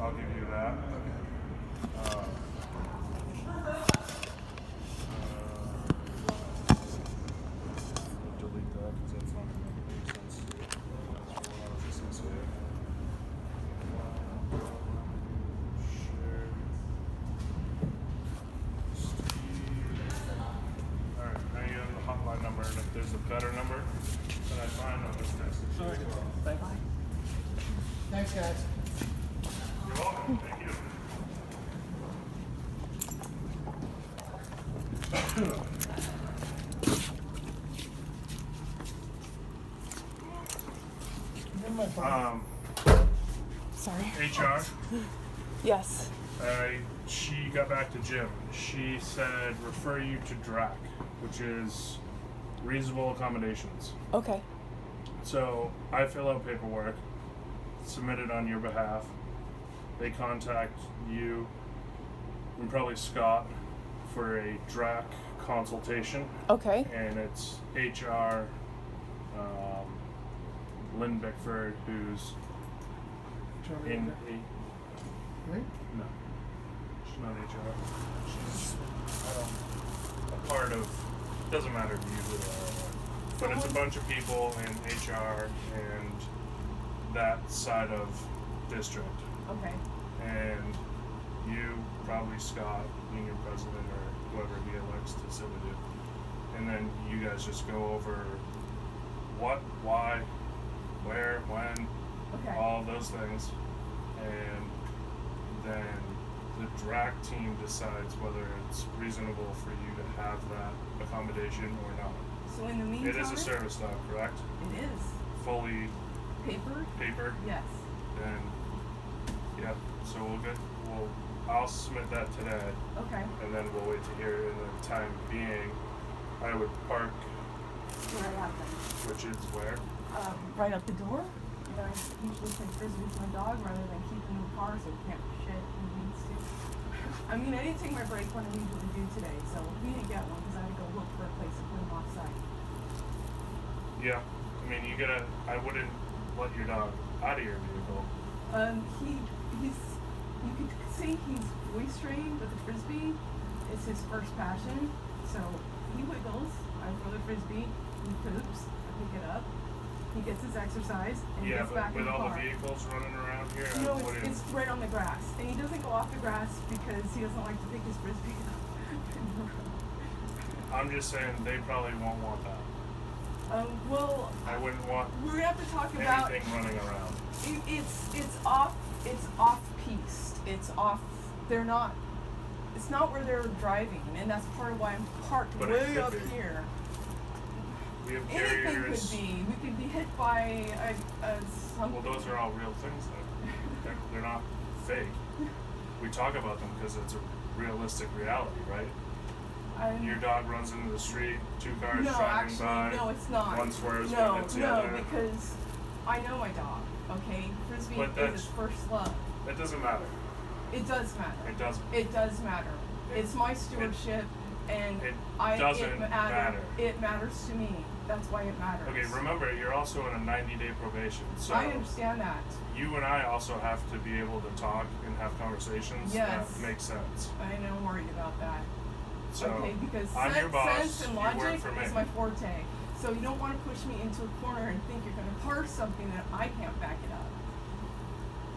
I'll give you that. Delete that because that's not going to make any sense. What I was just going to say. Share. Alright, now you have the hotline number, and if there's a better number that I find, I'll just text it. All right. Thanks. Thanks, guys. You're welcome. Thank you. Sorry. HR, Yes. she got back to Jim. She said refer you to DRAC, which is reasonable accommodations. Okay. So I fill out paperwork, submit it on your behalf. They contact you and probably Scott for a DRAC consultation. Okay. And it's HR, Lynn Bickford, who's in Right? no, she's not HR. She's a part of, doesn't matter to you who they are, but it's a bunch of people in HR and that side of district. Okay. And you, probably Scott, being your president or whoever he elects to sit with you. And then you guys just go over what, why, where, when, Okay. all those things. And then the DRAC team decides whether it's reasonable for you to have that accommodation or not. So in the meantime, It is a service dog, correct? It is. Fully Paper? paper? Yes. Then, yeah, so I'll submit that today, Okay. and then we'll wait to hear. In the time being, I would park, Where I have them. which is where? Right up the door. And I usually take frisbee with my dog rather than keep him in the car so he can't shit when he needs to. I mean, I didn't take my break when I usually do today, so we didn't get one because I had to go look for a place to put him off-site. Yeah, I mean, I wouldn't let your dog out of your vehicle. You could say he's voice trained, but the frisbee is his first passion. So he wiggles. I throw the frisbee. He poops. I pick it up. He gets his exercise and he Yeah, gets but back with in the all car. the vehicles running around here, No, I wouldn't. it's right on the grass, and he doesn't go off the grass because he doesn't like to pick his frisbee up. I'm just saying they probably won't want that. Well, I wouldn't want we're gonna have to talk about. anything running around. It's off piste. It's off. They're not. It's not where they're driving, and that's part of why I'm parked But it way could up be. here. We have Anything carriers. could be. We could be hit by something. Well, those are all real things, though. They're not fake. We talk about them because it's a realistic reality, right? Your dog runs into the street, two cars No, driving actually, by. no, it's not. One swerves, no, one hits the no, other. because I know my dog. Okay, frisbee But is his first love. That doesn't matter. It does matter. It doesn't. It does matter. It's my stewardship, and It it doesn't matter. It matters to me. That's why it matters. Okay, remember, you're also in a 90-day probation. So I understand that. you and I also have to be able to talk and have conversations Yes. that make sense. I am worried about that. So Okay, because I'm your boss. sense and You work logic for me. is my forte. So you don't want to push me into a corner and think you're going to parse something that I can't back it up.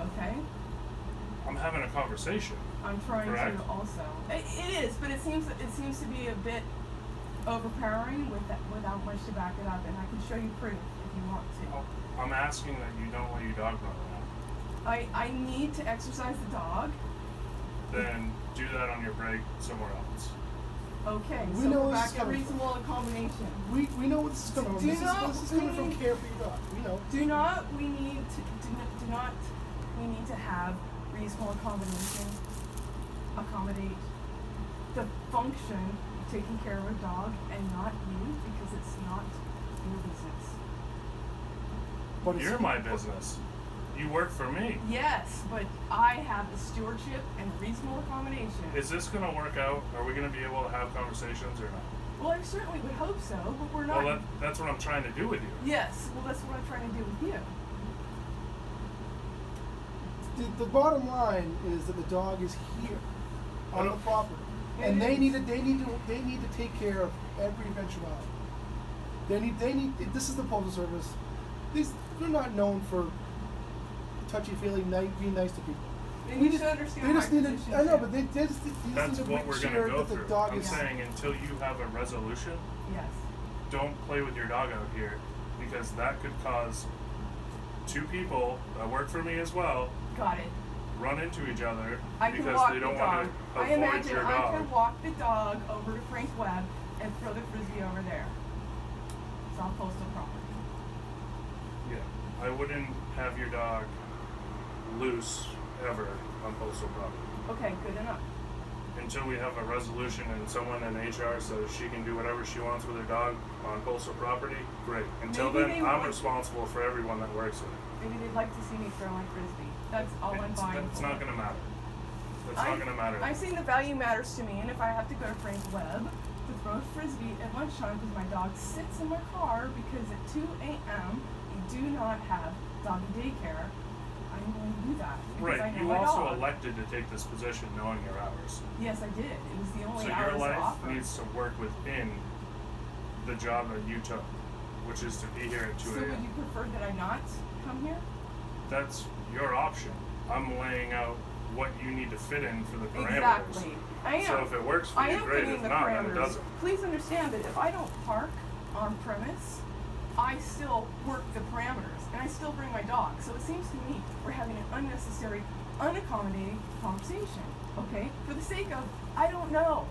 Okay? I'm having a conversation. I'm trying Correct. to also. It is, but it seems to be a bit overpowering without much to back it up, and I can show you proof if you want to. I'm asking that you don't let your dog run around. I need to exercise the dog. Then do that on your break somewhere else. Okay, We so know we're where this back is at coming reasonable accommodation. We know what this is coming from. Do This is coming from not- care for your dog. We know. We need to have reasonable accommodation. Accommodate the function of taking care of a dog and not you, because it's not your business. But it's You're my business. You work for me. Yes, but I have the stewardship and reasonable accommodation. Is this going to work out? Are we going to be able to have conversations or not? Well, I certainly would hope so, but we're not. Well, that's what I'm trying to do with you. Yes, well, that's what I'm trying to do with you. the bottom line is that the dog is here on the property, and they need to take care of every eventuality. They need. This is the Postal Service. They're not known for touchy-feely, being nice to people. And you should understand They just my need position, to. I know, too. but they just That's need to what make we're sure gonna go that the through. dog I'm is. saying until you have a resolution, Yes. don't play with your dog out here, because that could cause two people that work for me as well Got it. run into each other I can because walk they the don't dog. want to I avoid imagine your I dog. could walk the dog over to Frank Webb and throw the frisbee over there. It's on postal property. Yeah, I wouldn't have your dog loose ever on postal property Okay, good enough. until we have a resolution and someone in HR says she can do whatever she wants with her dog on postal property. Great. Until Maybe then, they I'm would- responsible for everyone that works here. Maybe they'd like to see me throw my frisbee. That's all I'm buying. It's for. not going to matter. It's not going to matter. I'm saying the value matters to me, and if I have to go to Frank Webb to throw a frisbee at lunchtime because my dog sits in my car because at 2 a.m. you do not have doggy daycare, I'm going to do that. Because I Right. know You my also dog. elected to take this position knowing your hours. Yes, I did. It was the only So hours your life offered. needs to work within the job that you took, which is to be here at 2 So would a.m. you prefer that I not come here? That's your option. I'm laying out what you need to fit in for the parameters. Exactly. I am. So if it works for I you, am great. fitting If the not, then it parameters. doesn't. Please understand that if I don't park on premise, I still work the parameters and I still bring my dog. So it seems to me we're having an unnecessary, unaccommodating conversation. Okay? For the sake of, I don't know.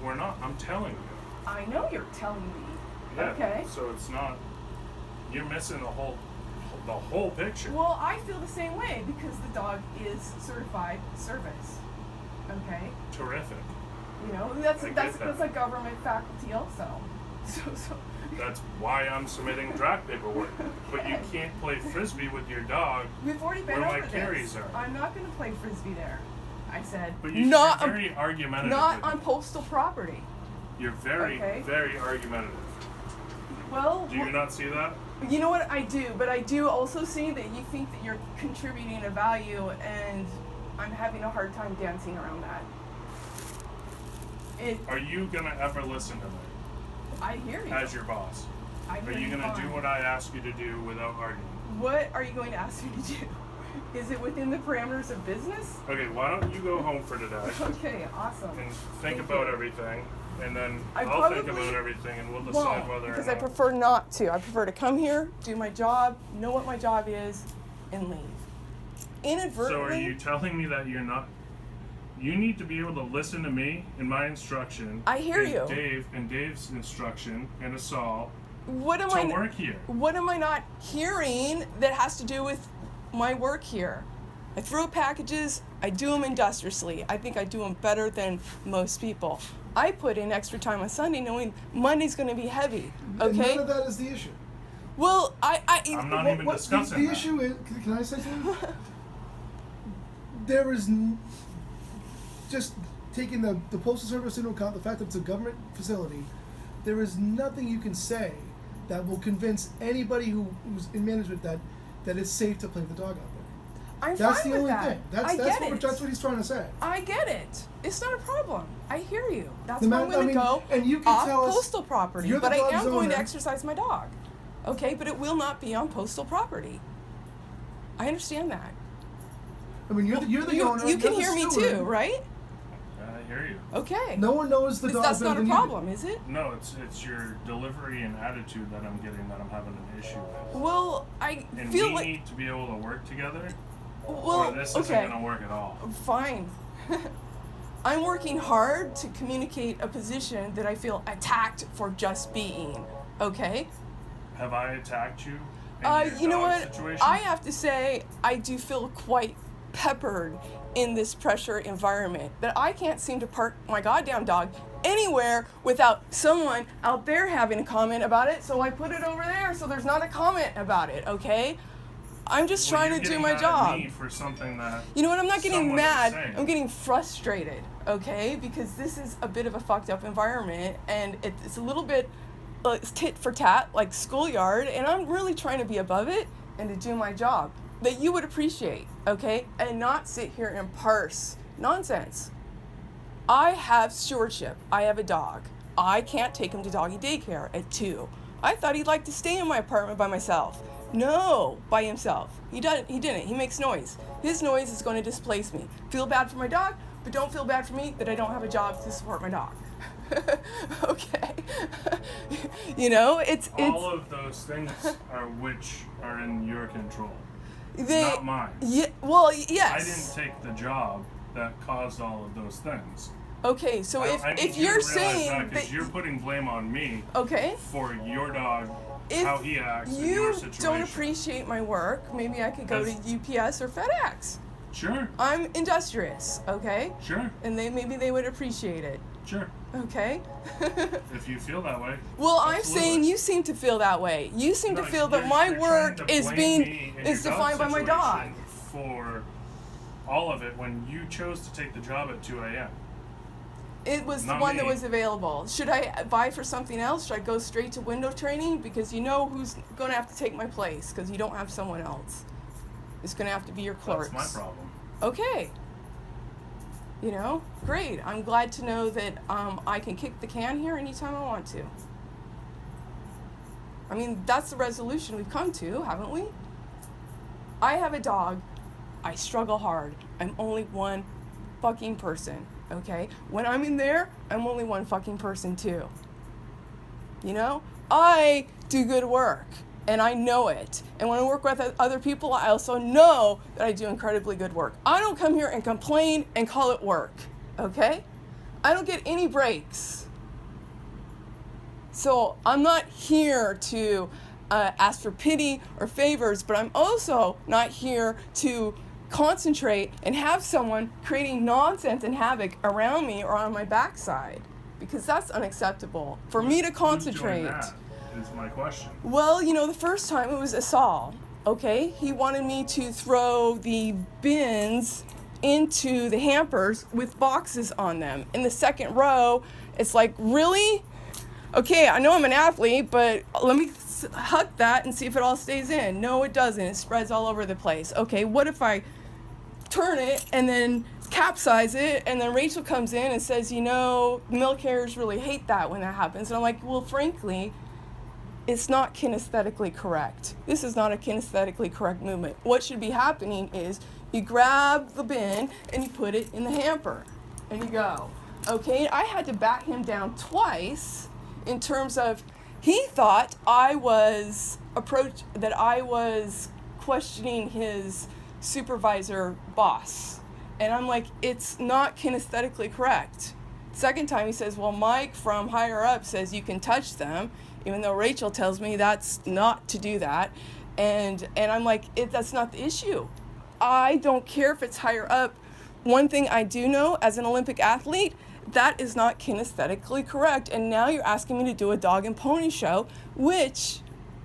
We're not. I'm telling you. I know you're telling me. Yeah. Okay? So it's not. You're missing the whole picture. Well, I feel the same way because the dog is certified service. Okay? Terrific. You know, that's I get that's that. that's a government faculty also. So That's why I'm submitting draft paperwork. But you can't play frisbee with your dog. we've already been Where my over carries this. are. I'm not going to play frisbee there. I said But you're not very argumentative. not with on it. postal property. You're very, Okay. very argumentative. Well, Do you not see that? you know what I do, but I do also see that you think that you're contributing a value, and I'm having a hard time dancing around that. Are you gonna ever listen to me I hear you. as your boss? I Are hear you gonna do fine. what I ask you to do without arguing? What are you going to ask me to do? Is it within the parameters of business? Okay, why don't you go home for today Okay, awesome. and think Thank about you. everything, and then I I'll think probably about everything, and we'll decide whether or because not. I prefer not to. I prefer to come here, do my job, know what my job is, and leave. Inadvertently. So are you telling me that you're not? You need to be able to listen to me and my instruction. I hear and you. Dave's instruction and Asal What am to I? work here. What am I not hearing that has to do with my work here? I throw packages. I do them industriously. I think I do them better than most people. I put in extra time on Sunday knowing Monday's going to be heavy. And Okay. none of that is the issue. Well, I'm not even discussing the that. issue is. Can I say something? There is just taking the postal service into account, the fact that it's a government facility. There is nothing you can say that will convince anybody who's in management that it's safe to play the dog out there. I'm That's fine the with only that. thing. That's I get it. that's what he's trying to say. I get it. It's not a problem. I hear you. That's The why man- I'm going I to mean, go and you can off tell us- postal property. you're the But I dog's am going to owner. exercise my dog. Okay, but it will not be on postal property. I understand that. I mean, you're the owner. You can you're the hear me steward. too, right? I hear you. Okay. No one knows the dog That's better not a than you do. problem, is it? No, it's your delivery and attitude that I'm getting that I'm having an issue with. Well, I And feel we like. need to be able to work together, Well, or this okay. isn't gonna work at all. Fine. I'm working hard to communicate a position that I feel attacked for just being. Okay? Have I attacked you? In your You know dog what? Situation? I have to say, I do feel quite peppered in this pressure environment that I can't seem to park my goddamn dog anywhere without someone out there having a comment about it, so I put it over there so there's not a comment about it, okay? I'm just Well, trying you're to do getting my mad at job. me for something that You know what? I'm not getting someone is mad. saying. I'm getting frustrated, okay? Because this is a bit of a fucked up environment, and it's a little bit tit for tat, like schoolyard, and I'm really trying to be above it and to do my job. that you would appreciate, okay? And not sit here and parse nonsense. I have stewardship. I have a dog. I can't take him to doggy daycare at 2. I thought he'd like to stay in my apartment by myself. No, by himself. He didn't. He makes noise. His noise is going to displace me. Feel bad for my dog, but don't feel bad for me that I don't have a job to support my dog. Okay. You know, it's all of those things are in your control, not mine. Yeah. Well, yes. I didn't take the job that caused all of those things. Okay, so if you're saying that you're putting blame on me, okay, for your dog, if how he acts in your situation. You don't appreciate my work, maybe I could go to UPS or FedEx. Sure. I'm industrious, okay? Sure. And maybe they would appreciate it. Sure. Okay. If you feel that way. Well, absolutely. I'm saying you seem to feel that way. You seem to feel that my work is defined by my dog. For all of it, when you chose to take the job at 2 a.m. It was Not the one me. that was available. Should I buy for something else? Should I go straight to window training? Because you know who's going to have to take my place because you don't have someone else. It's going to have to be your clerks. That's my problem. Okay. You know, great. I'm glad to know that I can kick the can here anytime I want to. I mean, that's the resolution we've come to, haven't we? I have a dog. I struggle hard. I'm only one fucking person, okay? When I'm in there, I'm only one fucking person too. You know? I do good work, and I know it. And when I work with other people, I also know that I do incredibly good work. I don't come here and complain and call it work, okay? I don't get any breaks. So I'm not here to ask for pity or favors, but I'm also not here to concentrate and have someone creating nonsense and havoc around me or on my backside, because that's unacceptable for me to concentrate. Who's doing that is my question. Well, you know, the first time it was Asal, okay? He wanted me to throw the bins into the hampers with boxes on them. In the second row, it's like, really? Okay, I know I'm an athlete, but let me huck that and see if it all stays in. No, it doesn't. It spreads all over the place. Okay, what if I turn it and then capsize it, and then Rachel comes in and says, you know, milk carriers really hate that when that happens. And I'm like, well, frankly, it's not kinesthetically correct. This is not a kinesthetically correct movement. What should be happening is you grab the bin and you put it in the hamper and you go. Okay, I had to bat him down twice in terms of he thought I was questioning his supervisor boss. And I'm like, it's not kinesthetically correct. Second time he says, well, Mike from higher up says you can touch them, even though Rachel tells me that's not to do that. And I'm like, that's not the issue. I don't care if it's higher up. One thing I do know as an Olympic athlete, that is not kinesthetically correct. And now you're asking me to do a dog and pony show, which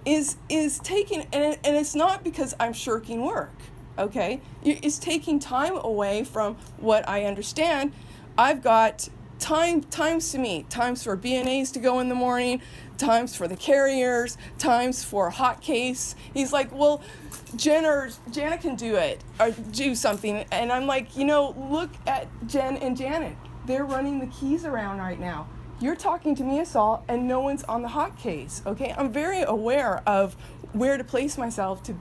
is taking, and it's not because I'm shirking work, okay? It's taking time away from what I understand. I've got times to meet, times for BNAs to go in the morning, times for the carriers, times for a hot case. He's like, well, Janet can do it, or do something. And I'm like, you know, look at Jen and Janet. They're running the keys around right now. You're talking to me, Asal, and no one's on the hot case, okay? I'm very aware of where to place myself to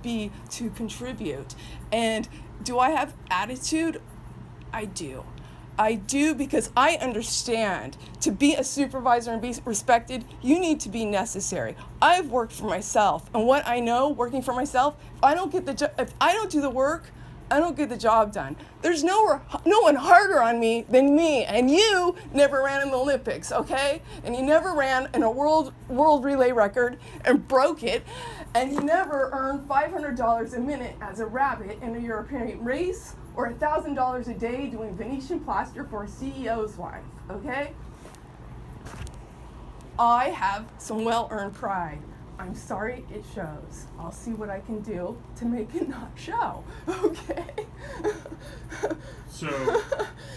contribute. And do I have attitude? I do. I do, because I understand to be a supervisor and be respected, you need to be necessary. I've worked for myself, and what I know working for myself, if I don't do the work, I don't get the job done. There's no one harder on me than me, and you never ran in the Olympics, okay? And you never ran in a world relay record and broke it, and you never earned $500 a minute as a rabbit in a European race, or $1,000 a day doing Venetian plaster for a CEO's wife, okay? I have some well-earned pride. I'm sorry it shows. I'll see what I can do to make it not show, okay? So,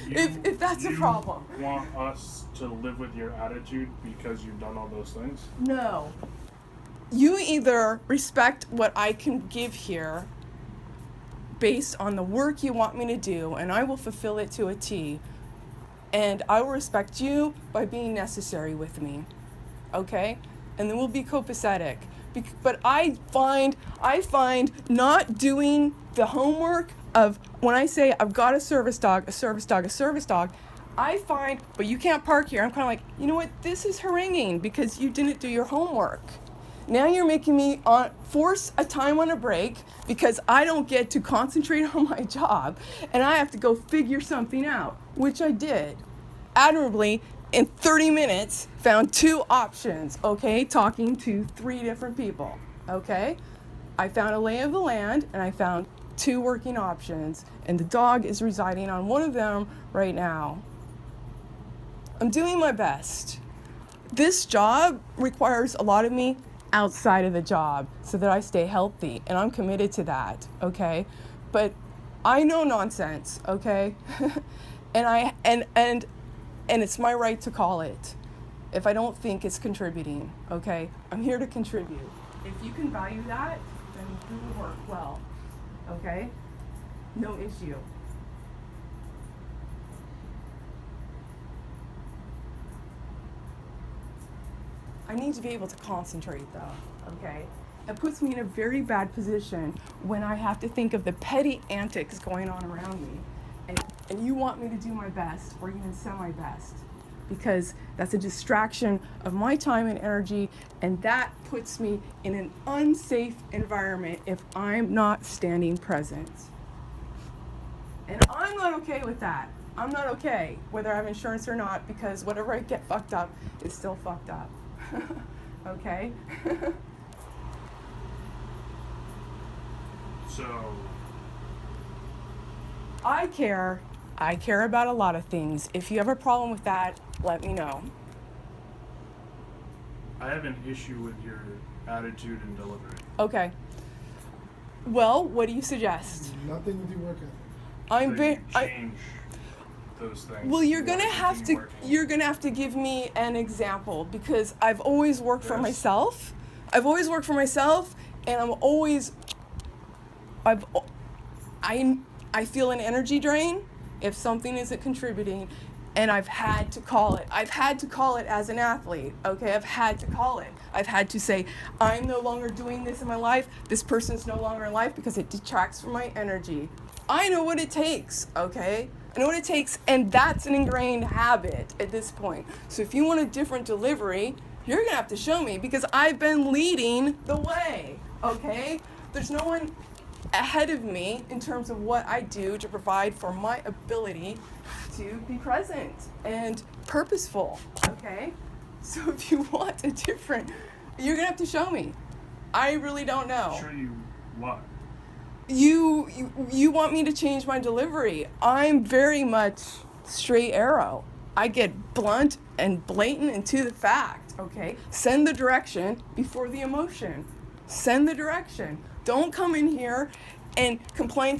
if that's a problem. You want us to live with your attitude because you've done all those things? No. You either respect what I can give here, based on the work you want me to do, and I will fulfill it to a T. And I will respect you by being necessary with me, okay? And then we'll be copacetic. But I find not doing the homework of when I say I've got a service dog, I find, but you can't park here. I'm kind of like, you know what? This is haranguing because you didn't do your homework. Now you're making me force a time on a break because I don't get to concentrate on my job and I have to go figure something out, which I did. Admirably, in 30 minutes, found 2 options, okay? Talking to 3 different people, okay? I found a lay of the land and I found 2 working options, and the dog is residing on one of them right now. I'm doing my best. This job requires a lot of me outside of the job so that I stay healthy, and I'm committed to that, okay? But I know nonsense, okay? and it's my right to call it if I don't think it's contributing, okay? I'm here to contribute. If you can value that, then do the work well, okay? No issue. I need to be able to concentrate though, okay? It puts me in a very bad position when I have to think of the petty antics going on around me. And you want me to do my best or even semi-best because that's a distraction of my time and energy, and that puts me in an unsafe environment if I'm not standing present. And I'm not okay with that. I'm not okay whether I have insurance or not because whatever I get fucked up is still fucked up. Okay? So I care about a lot of things. If you have a problem with that, let me know. I have an issue with your attitude and delivery. Okay. Well, what do you suggest? Nothing with your work ethic. I'm So very. you change those things. Well, you're or gonna have to. continue working. You're gonna have to give me an example because I've always worked for Yes. myself. I've always worked for myself, and I feel an energy drain if something isn't contributing, and I've had to call it. I've had to call it as an athlete, okay? I've had to call it. I've had to say, I'm no longer doing this in my life. This person's no longer in life because it detracts from my energy. I know what it takes, okay? I know what it takes, and that's an ingrained habit at this point. So if you want a different delivery, you're gonna have to show me because I've been leading the way, okay? There's no one ahead of me in terms of what I do to provide for my ability to be present and purposeful, okay? So if you want a different, you're gonna have to show me. I really don't know. Show you what? You want me to change my delivery. I'm very much straight arrow. I get blunt and blatant and to the fact, okay? Send the direction before the emotion. Send the direction. Don't come in here and complain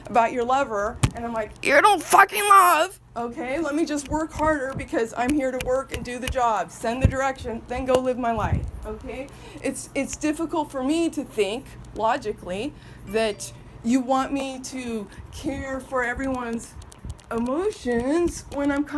about your lover, and I'm like, you don't fucking love, okay? Let me just work harder because I'm here to work and do the job. Send the direction, then go live my life, okay? It's difficult for me to think logically that you want me to care for everyone's emotions when I'm kind